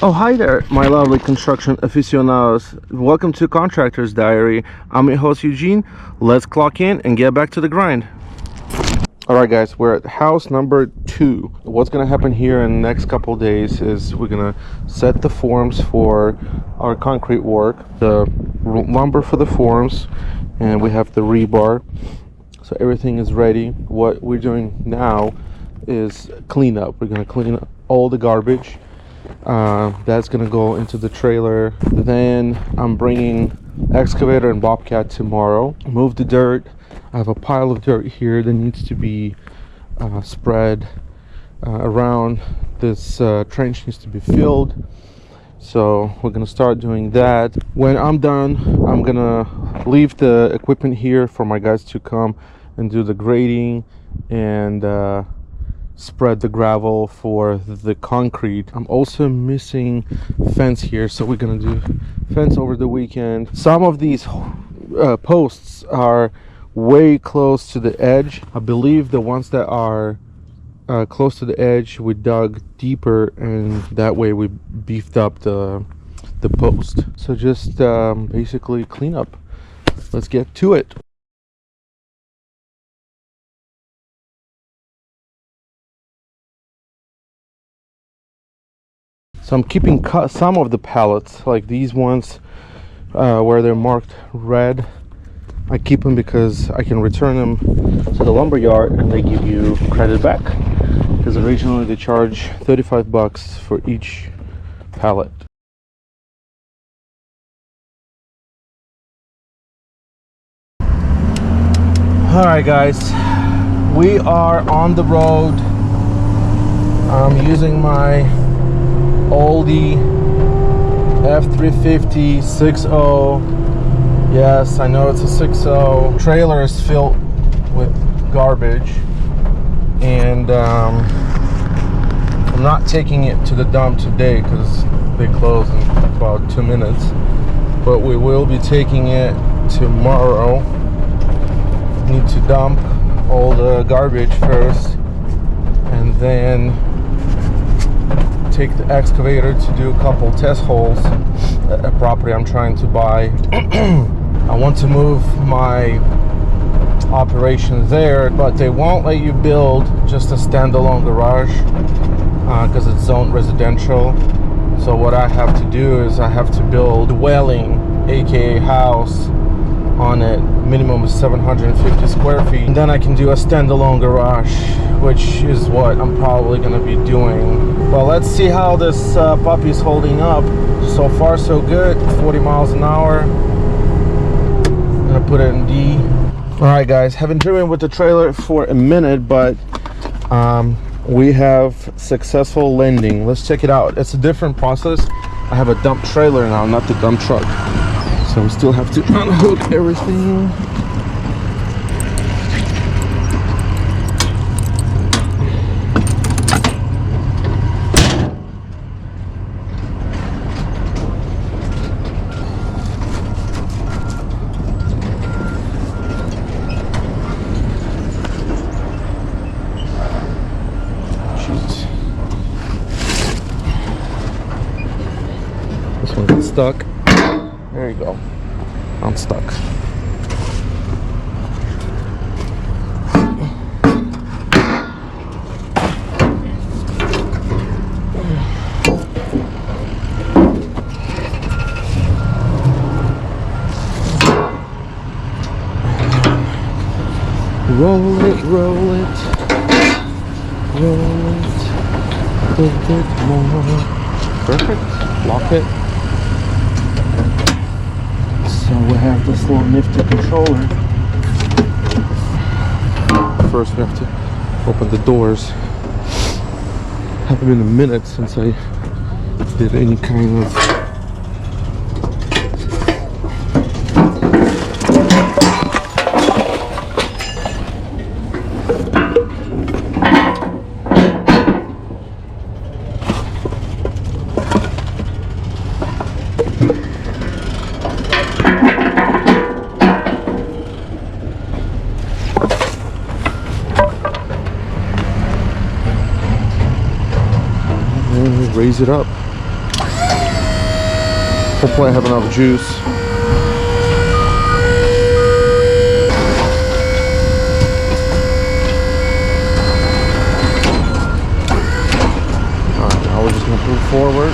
Oh, hi there, my lovely construction aficionados. Welcome to Contractors Diary. I'm your host, Eugene. Let's clock in and get back to the grind. Alright guys, we're at house number 2. What's going to happen here in the next couple days is we're going to set the forms for our concrete work, the lumber for the forms, and we have the rebar. So everything is ready. What we're doing now is clean up. We're going to clean up all the garbage. That's gonna go into the trailer. Then I'm bringing excavator and bobcat tomorrow. Move the dirt. I have a pile of dirt here that needs to be spread around. This trench needs to be filled, so we're gonna start doing that. When I'm done, I'm gonna leave the equipment here for my guys to come and do the grading and spread the gravel for the concrete. I'm also missing fence here, so we're gonna do fence over the weekend. Some of these posts are way close to the edge. I believe the ones that are close to the edge we dug deeper, and that way we beefed up the post. So just basically clean up. Let's get to it. So I'm keeping some of the pallets, like these ones where they're marked red. I keep them because I can return them to the lumber yard and they give you credit back. Because originally they charge 35 bucks for each pallet. Alright guys, we are on the road. I'm using my oldie F350 6.0. Yes, I know it's a 6.0. Trailer is filled with garbage, and I'm not taking it to the dump today because they close in about 2 minutes, but we will be taking it tomorrow. Need to dump all the garbage first and then take the excavator to do a couple test holes at a property I'm trying to buy. I want to move my operation there, but they won't let you build just a standalone garage because it's zoned residential. So what I have to do is I have to build a dwelling, aka house, on it. Minimum of 750 square feet, and then I can do a standalone garage, which is what I'm probably going to be doing. Well, let's see how this puppy is holding up. So far so good. 40 miles an hour. I'm gonna put it in D. Alright guys, haven't driven with the trailer for a minute, but we have successful landing. Let's check it out. It's a different process. I have a dump trailer now, not the dump truck. So we still have to unhook everything. Shoot. This one got stuck. There you go. I'm stuck. Roll it, roll it, roll it, a bit more. Perfect. Lock it. So we have this little nifty controller. First we have to open the doors. Haven't been a minute since I did any kind of raise it up. Hopefully I have enough juice. Alright, now we're just going to move forward.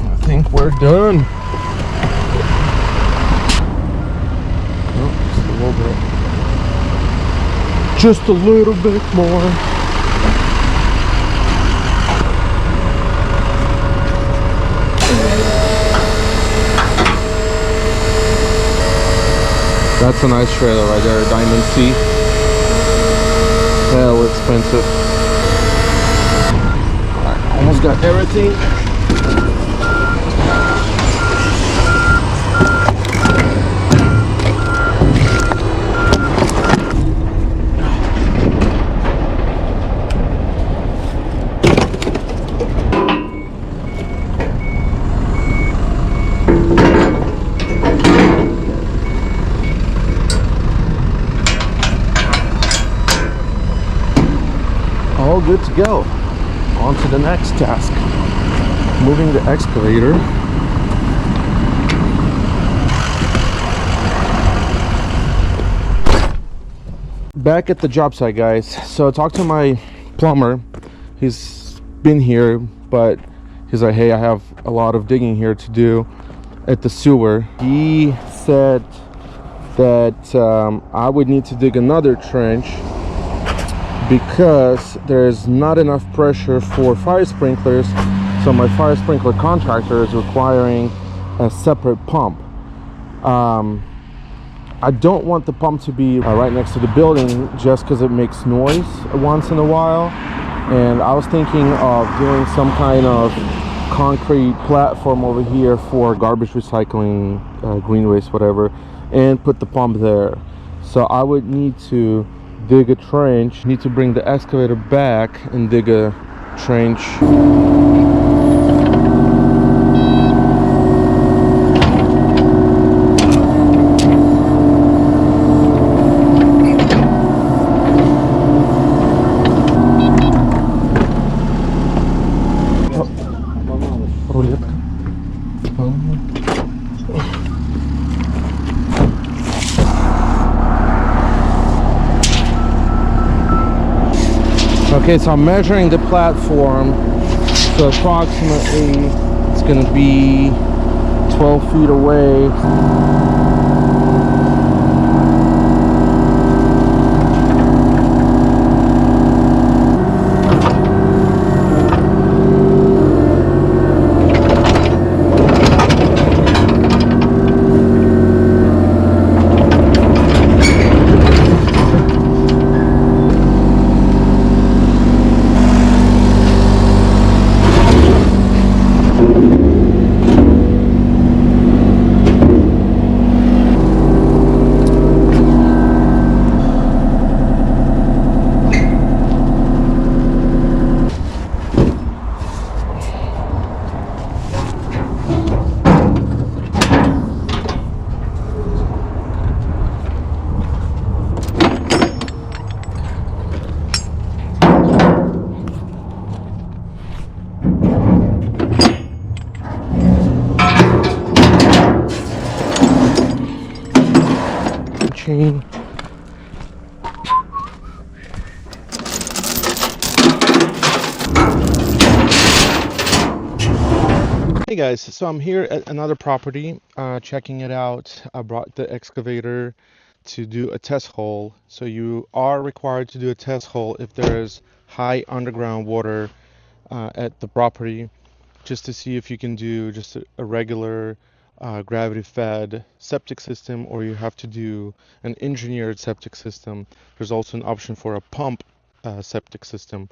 I think we're done. Just a little bit more. That's a nice trailer right there, Diamond C. Hell expensive. Alright, almost got everything. All good to go. On to the next task. Moving the excavator. Back at the job site, guys. So I talked to my plumber. He's been here, but he's like, hey, I have a lot of digging here to do at the sewer. He said that I would need to dig another trench because there's not enough pressure for fire sprinklers. So my fire sprinkler contractor is requiring a separate pump. I don't want the pump to be right next to the building just because it makes noise once in a while. And I was thinking of doing some kind of concrete platform over here for garbage recycling, green waste, whatever, and put the pump there. So I would need to dig a trench, need to bring the excavator back and dig a trench. Okay, so I'm measuring the platform, so approximately it's going to be 12 feet away. Chain. Hey guys, so I'm here at another property, checking it out. I brought the excavator to do a test hole. So you are required to do a test hole if there's high underground water at the property, just to see if you can do just a regular gravity fed septic system, or you have to do an engineered septic system. There's also an option for a pump septic system,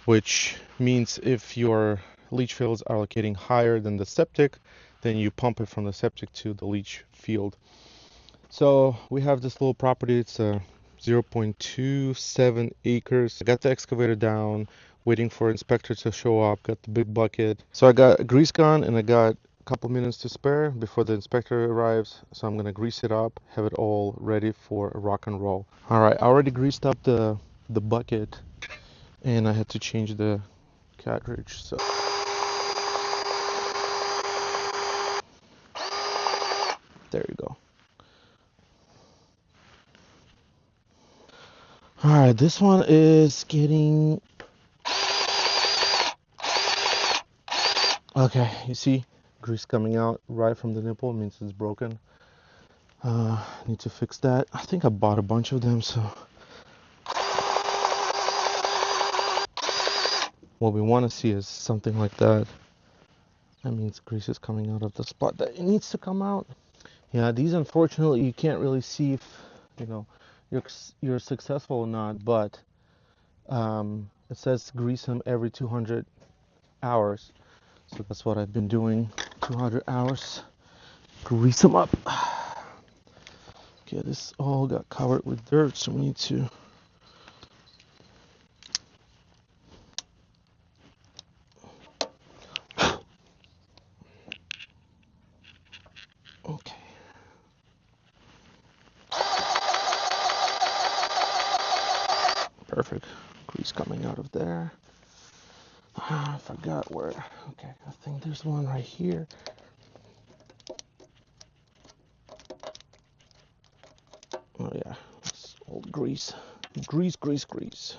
which means if your leach fields are locating higher than the septic, then you pump it from the septic to the leach field. So we have this little property. It's a 0.27 acres. I got the excavator down, waiting for inspector to show up. Got the big bucket. So I got a grease gun and I got couple minutes to spare before the inspector arrives, so I'm gonna grease it up, have it all ready for rock and roll. All right, I already greased up the bucket, and I had to change the cartridge. So there you go. All right, this one is getting okay. You see, grease coming out right from the nipple means it's broken. Need to fix that. I think I bought a bunch of them, so what we want to see is something like that. That means grease is coming out of the spot that it needs to come out. Yeah, these unfortunately you can't really see if you know you're successful or not, but it says grease them every 200 hours. So that's what I've been doing. 200 hours. Grease them up. Okay, this all got covered with dirt, so we need to. Okay. Perfect. Grease coming out of there. I forgot where. Okay, I think there's one right here. Oh yeah, it's old grease. Grease, grease, grease.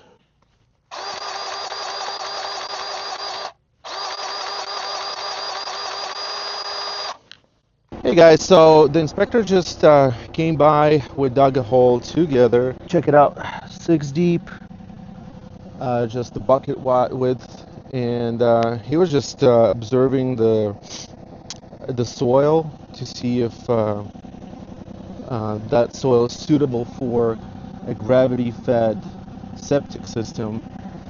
Hey guys, so the inspector just came by. We dug a hole together. Check it out, 6 deep, just the bucket width, and he was just observing the soil to see if that soil is suitable for a gravity-fed septic system,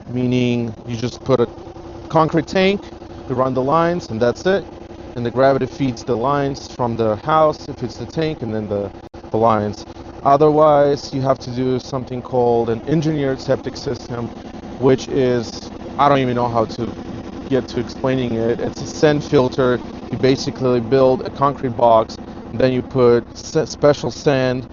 meaning you just put a concrete tank, you run the lines, and that's it. And the gravity feeds the lines from the house if it's the tank, and then the lines. Otherwise, you have to do something called an engineered septic system, which is, I don't even know how to get to explaining it. It's a sand filter. You basically build a concrete box, then you put special sand,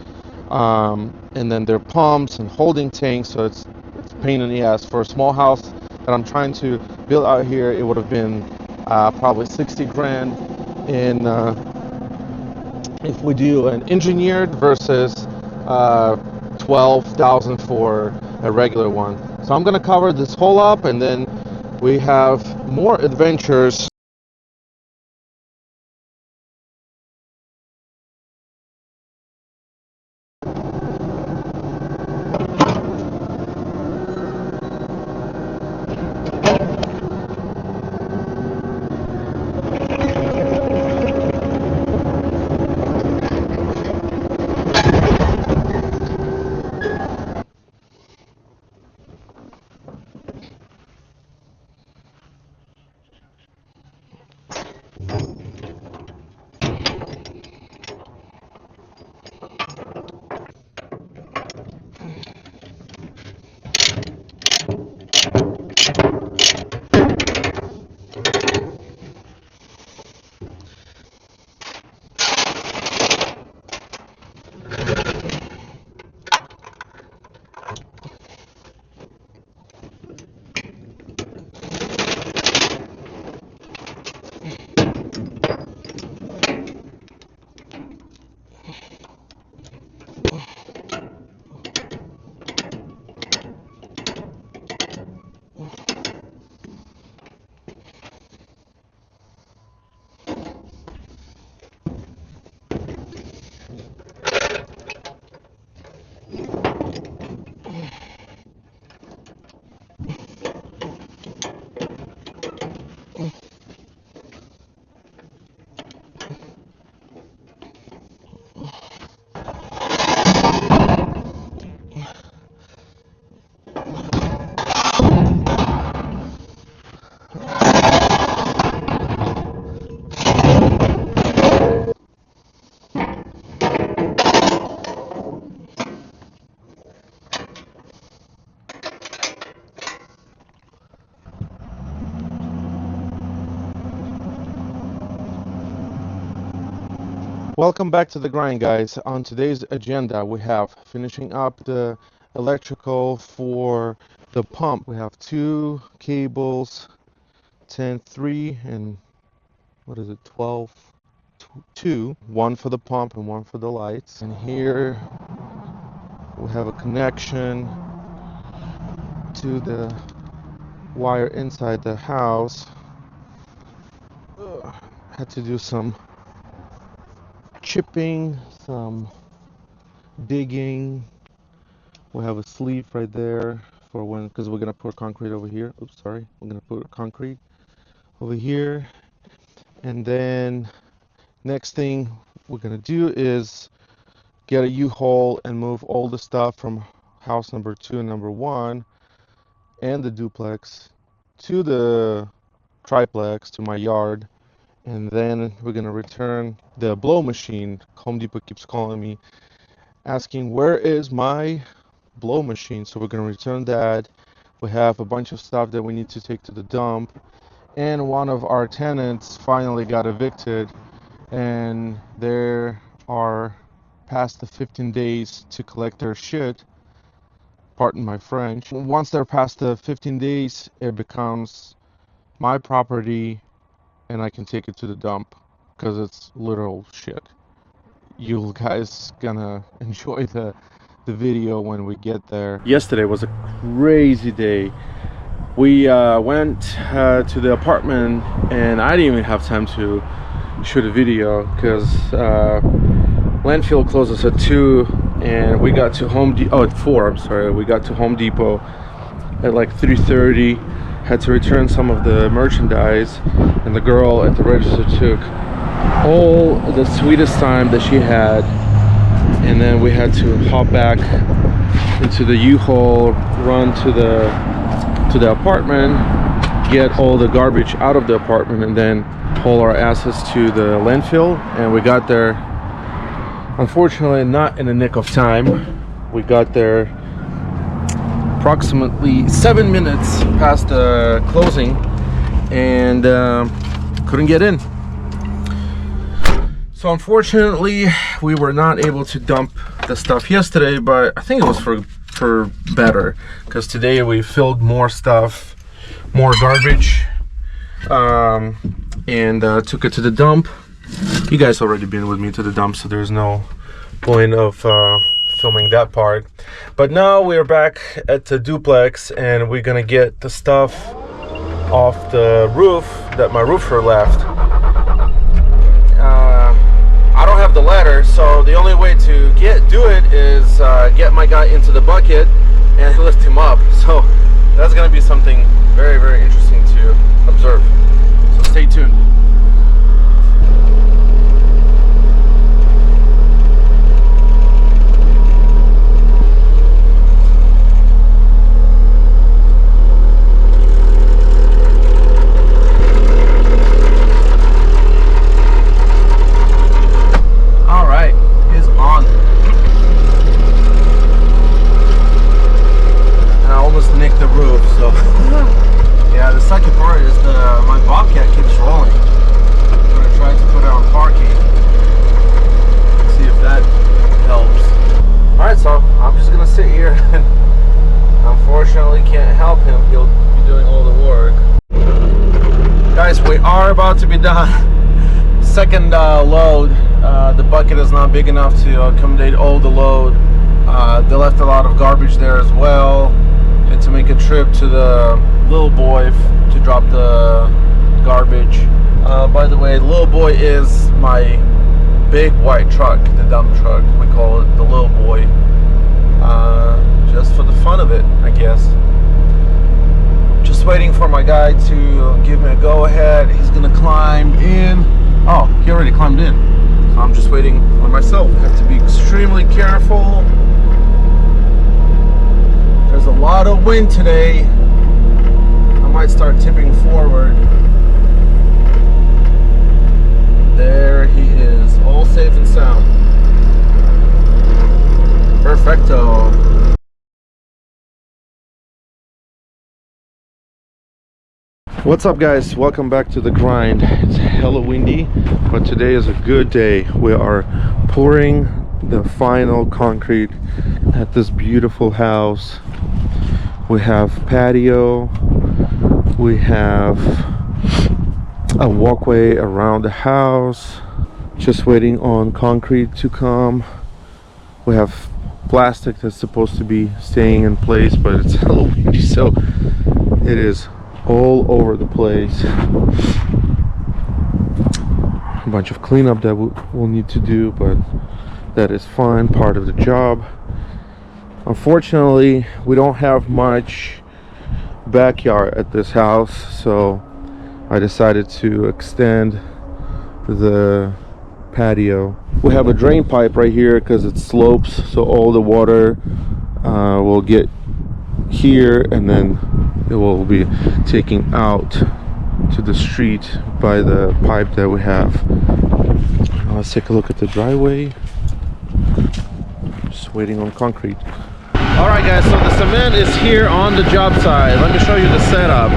and then there are pumps and holding tanks, so it's a pain in the ass. For a small house that I'm trying to build out here, it would have been probably 60 grand in if we do an engineered versus 12,000 for a regular one. So I'm gonna cover this whole up, and then we have more adventures. Welcome back to the grind, guys. On today's agenda, we have finishing up the electrical for the pump. We have two cables, 10, 3, and what is it, 12, 2. One for the pump and one for the lights. And here we have a connection to the wire inside the house. Had to do some chipping, some digging. We have a sleeve right there for when, because we're gonna put concrete over here. Oops, sorry. We're gonna put concrete over here, and then next thing we're gonna do is get a U-Haul and move all the stuff from house number 2 and number 1 and the duplex to the triplex, to my yard. And then we're gonna return the blow machine. Home Depot keeps calling me asking where is my blow machine, so we're gonna return that. We have a bunch of stuff that we need to take to the dump, and one of our tenants finally got evicted, and they are past the 15 days to collect their shit. Pardon my French. Once they're past the 15 days, it becomes my property and I can take it to the dump because it's literal shit. You guys gonna enjoy the video when we get there. Yesterday was a crazy day. We went to the apartment and I didn't even have time to shoot a video because landfill closes at 2 and we got to at 4, I'm sorry. We got to Home Depot at like 3:30. Had to return some of the merchandise, and the girl at the register took all the sweetest time that she had, and then we had to hop back into the U-Haul, run to the apartment, get all the garbage out of the apartment, and then haul our asses to the landfill. And we got there, unfortunately not in the nick of time. We got there approximately 7 minutes past the closing and couldn't get in. So unfortunately we were not able to dump the stuff yesterday, but I think it was for better, because today we filled more stuff, more garbage, and took it to the dump. You guys already been with me to the dump, so there's no point of filming that part. But now we're back at the duplex and we're gonna get the stuff off the roof that my roofer left. I don't have the ladder, so the only way to do it is get my guy into the bucket and lift him up. So that's gonna be something very, very interesting to observe. So stay tuned. About to be done. Second load. The bucket is not big enough to accommodate all the load. They left a lot of garbage there as well. Had to make a trip to the little boy to drop the garbage. By the way, little boy is my big white truck, the dump truck. We call it the little boy, just for the fun of it, I guess. Just waiting for my guy to give me a go-ahead. He's gonna climb in. Oh, he already climbed in. So I'm just waiting on myself. I have to be extremely careful. There's a lot of wind today. I might start tipping forward. There he is, all safe and sound. Perfecto. What's up, guys? Welcome back to the grind. It's hella windy, but today is a good day. We are pouring the final concrete at this beautiful house. We have patio, we have a walkway around the house, just waiting on concrete to come. We have plastic that's supposed to be staying in place, but it's hella windy, so it is all over the place. A bunch of cleanup that we'll need to do, but that is fine, part of the job. Unfortunately, we don't have much backyard at this house, so I decided to extend the patio. We have a drain pipe right here because it slopes, so all the water will get here and then it will be taken out to the street by the pipe that we have. Let's take a look at the driveway. Just waiting on concrete. Alright guys, so the cement is here on the job site. Let me show you the setup.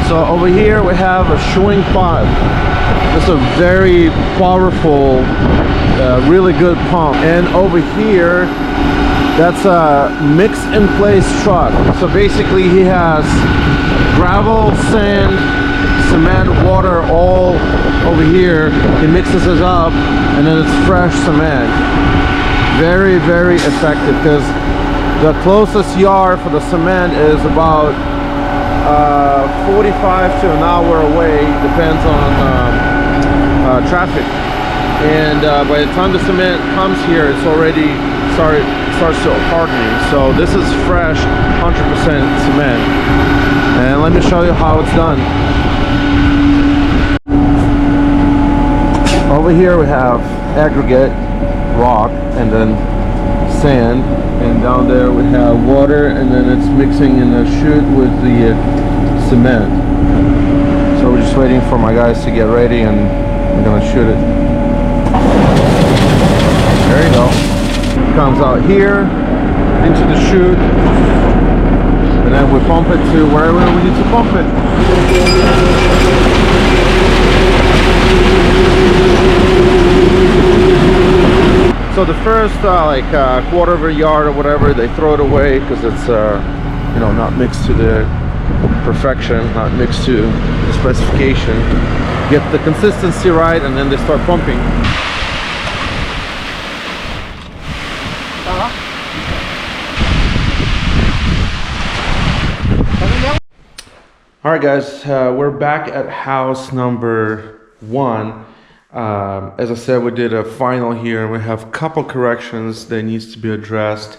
So over here we have a shoeing pipe. It's a very powerful, really good pump. And over here, that's a mix-in-place truck. So basically he has gravel, sand, cement, water all over here. He mixes it up and then it's fresh cement. Very, very effective, because the closest yard for the cement is about 45 to an hour away, depends on traffic. And by the time the cement comes here, it's already starts to hardening. So this is fresh 100% cement, and let me show you how it's done. Over here we have aggregate, rock, and then sand, and down there we have water, and then it's mixing in a chute with the cement. So we're just waiting for my guys to get ready and we're gonna shoot it. There you go. Comes out here into the chute, and then we pump it to wherever we need to pump it. So the first quarter of a yard or whatever, they throw it away because it's not mixed to the perfection, not mixed to the specification. Get the consistency right, and then they start pumping. Alright guys, we're back at house number 1. As I said, we did a final here, and we have a couple corrections that needs to be addressed.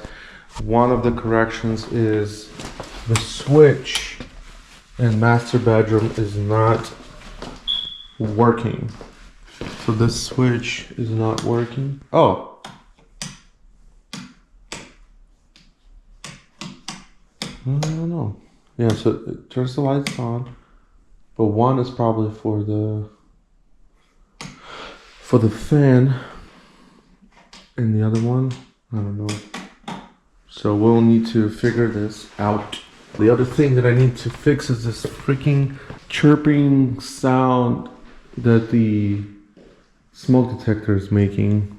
One of the corrections is the switch in master bedroom is not working. So this switch is not working. Oh. I don't know. Yeah, so it turns the lights on, but one is probably for the fan, and the other one, I don't know. So we'll need to figure this out. The other thing that I need to fix is this freaking chirping sound that the smoke detector is making.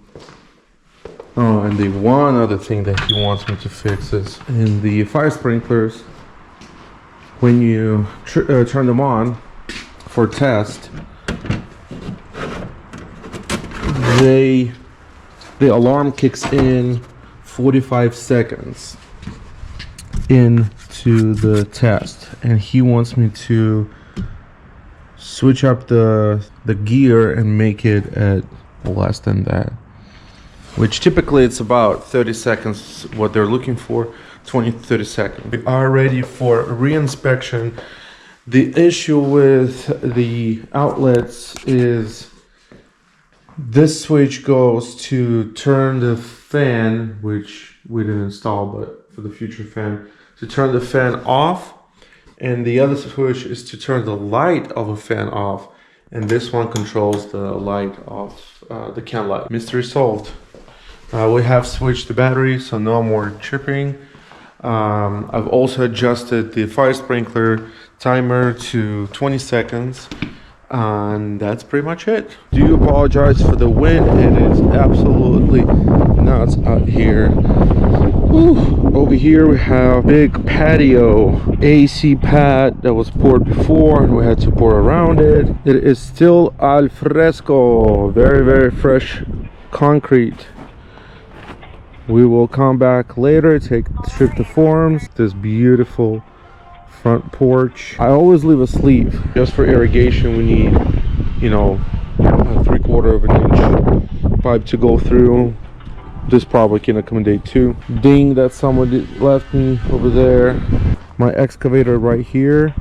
Oh, and the one other thing that he wants me to fix is in the fire sprinklers. When you turn them on for test, the alarm kicks in 45 seconds into the test, and he wants me to switch up the gear and make it at less than that, which typically it's about 30 seconds what they're looking for. 20-30 seconds. We are ready for re-inspection. The issue with the outlets is this switch goes to turn the fan, which we didn't install, but for the future fan, to turn the fan off, and the other switch is to turn the light of a fan off, and this one controls the light of the can light. Mystery solved. We have switched the battery, so no more chirping. I've also adjusted the fire sprinkler timer to 20 seconds, and that's pretty much it. Do apologize for the wind. It is absolutely nuts out here. Whew. Over here we have big patio AC pad that was poured before, and we had to pour around it. It is still al fresco, very fresh concrete. We will come back later, strip the forms. This beautiful front porch. I always leave a sleeve just for irrigation. We need, you know, a 3/4 of an inch pipe to go through. This probably can accommodate 2. Ding that somebody left me over there. My excavator right here,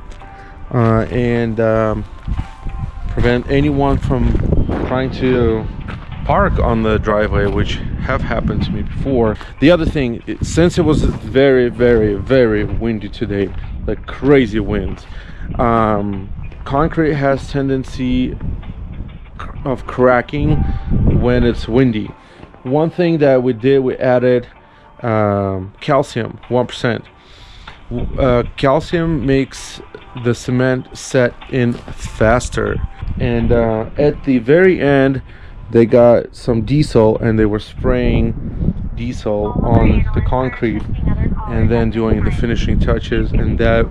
and prevent anyone from trying to park on the driveway, which have happened to me before. The other thing, since it was very windy today, like crazy winds, concrete has tendency of cracking when it's windy. One thing that we did, we added calcium, 1%. Calcium makes the cement set in faster, and at the very end they got some diesel, and they were spraying diesel on the concrete and then doing the finishing touches, and that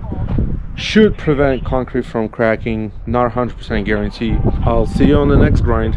should prevent concrete from cracking. Not 100% guarantee. I'll see you on the next grind.